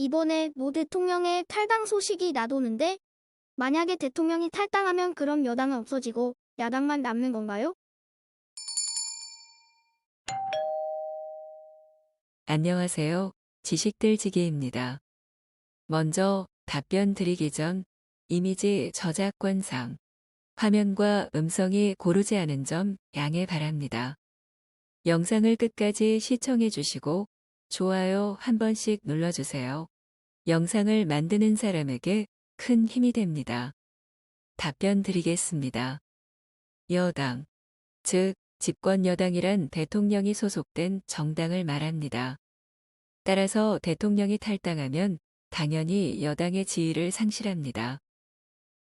이번에 모 대통령의 탈당 소식이 나도는데 만약에 대통령이 탈당하면 그럼 여당은 없어지고 야당만 남는 건가요? 안녕하세요. 지식들지기입니다. 먼저 답변 드리기 전 이미지 저작권상 화면과 음성이 고르지 않은 점 양해 바랍니다. 영상을 끝까지 시청해 주시고 좋아요 한 번씩 눌러주세요. 영상을 만드는 사람에게 큰 힘이 됩니다. 답변 드리겠습니다. 여당, 즉 집권 여당이란 대통령이 소속된 정당을 말합니다. 따라서 대통령이 탈당하면 당연히 여당의 지위를 상실합니다.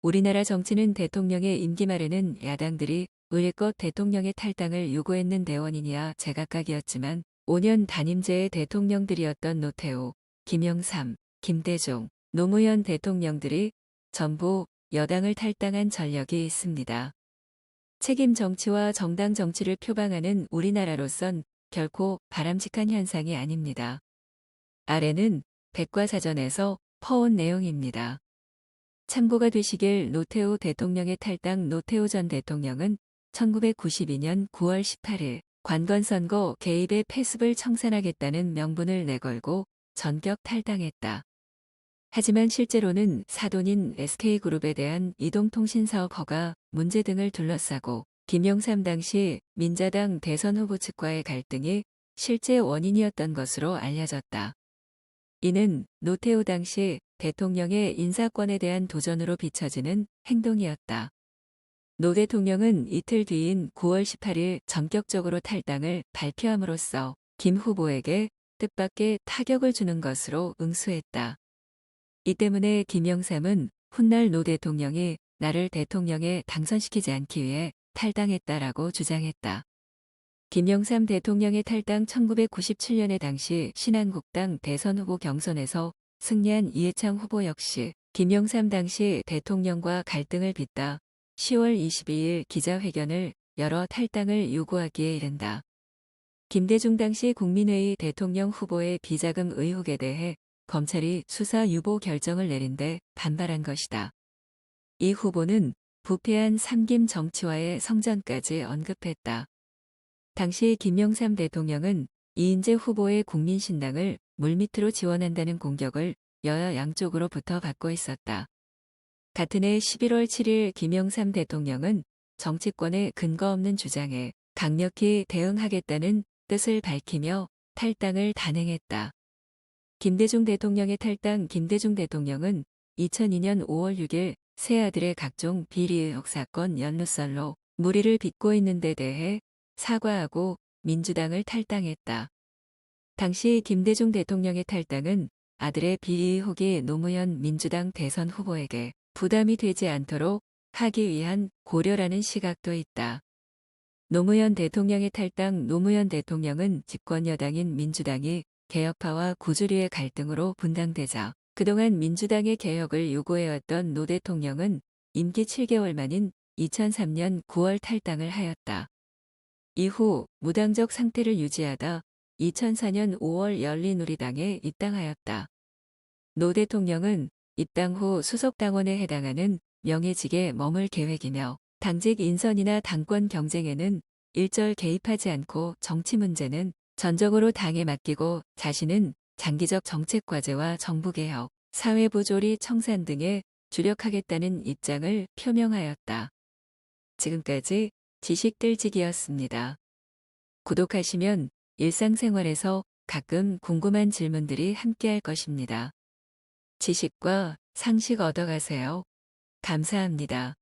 우리나라 정치는 대통령의 임기 말에는 야당들이 의례껏 대통령의 탈당을 요구했는 원인이야 제각각이었지만 5년 단임제의 대통령들이었던 노태우, 김영삼, 김대중, 노무현 대통령들이 전부 여당을 탈당한 전력이 있습니다. 책임 정치와 정당 정치를 표방하는 우리나라로선 결코 바람직한 현상이 아닙니다. 아래는 백과사전에서 퍼온 내용입니다. 참고가 되시길. 노태우 대통령의 탈당. 노태우 전 대통령은 1992년 9월 18일 관건선거 개입의 패습을 청산하겠다는 명분을 내걸고 전격 탈당했다. 하지만 실제로는 사돈인 SK그룹에 대한 이동통신사업 허가 문제 등을 둘러싸고 김영삼 당시 민자당 대선 후보 측과의 갈등이 실제 원인이었던 것으로 알려졌다. 이는 노태우 당시 대통령의 인사권에 대한 도전으로 비춰지는 행동이었다. 노 대통령은 이틀 뒤인 9월 18일 전격적으로 탈당을 발표함으로써 김 후보에게 뜻밖의 타격을 주는 것으로 응수했다. 이 때문에 김영삼은 훗날 노 대통령이 나를 대통령에 당선시키지 않기 위해 탈당했다라고 주장했다. 김영삼 대통령의 탈당. 1997년에 당시 신한국당 대선 후보 경선에서 승리한 이해창 후보 역시 김영삼 당시 대통령과 갈등을 빚다 10월 22일 기자회견을 열어 탈당을 요구하기에 이른다. 김대중 당시 국민회의 대통령 후보의 비자금 의혹에 대해 검찰이 수사 유보 결정을 내린 데 반발한 것이다. 이 후보는 부패한 삼김 정치와의 성전까지 언급했다. 당시 김영삼 대통령은 이인재 후보의 국민신당을 물밑으로 지원한다는 공격을 여야 양쪽으로부터 받고 있었다. 같은 해 11월 7일 김영삼 대통령은 정치권의 근거 없는 주장에 강력히 대응하겠다는 뜻을 밝히며 탈당을 단행했다. 김대중 대통령의 탈당. 김대중 대통령은 2002년 5월 6일 새 아들의 각종 비리 의혹 사건 연루설로 물의를 빚고 있는 데 대해 사과하고 민주당을 탈당했다. 당시 김대중 대통령의 탈당은 아들의 비리 의혹이 노무현 민주당 대선 후보에게 부담이 되지 않도록 하기 위한 고려라는 시각도 있다. 노무현 대통령의 탈당. 노무현 대통령은 집권 여당인 민주당이 개혁파와 구주류의 갈등으로 분당되자 그동안 민주당의 개혁을 요구해왔던 노 대통령은 임기 7개월 만인 2003년 9월 탈당을 하였다. 이후 무당적 상태를 유지하다 2004년 5월 열린우리당에 입당하였다. 노 대통령은 입당 후 수석당원에 해당하는 명예직에 머물 계획이며 당직 인선이나 당권 경쟁에는 일절 개입하지 않고 정치 문제는 전적으로 당에 맡기고 자신은 장기적 정책 과제와 정부개혁, 사회부조리 청산 등에 주력하겠다는 입장을 표명하였다. 지금까지 지식들지기였습니다. 구독하시면 일상생활에서 가끔 궁금한 질문들이 함께할 것입니다. 지식과 상식 얻어가세요. 감사합니다.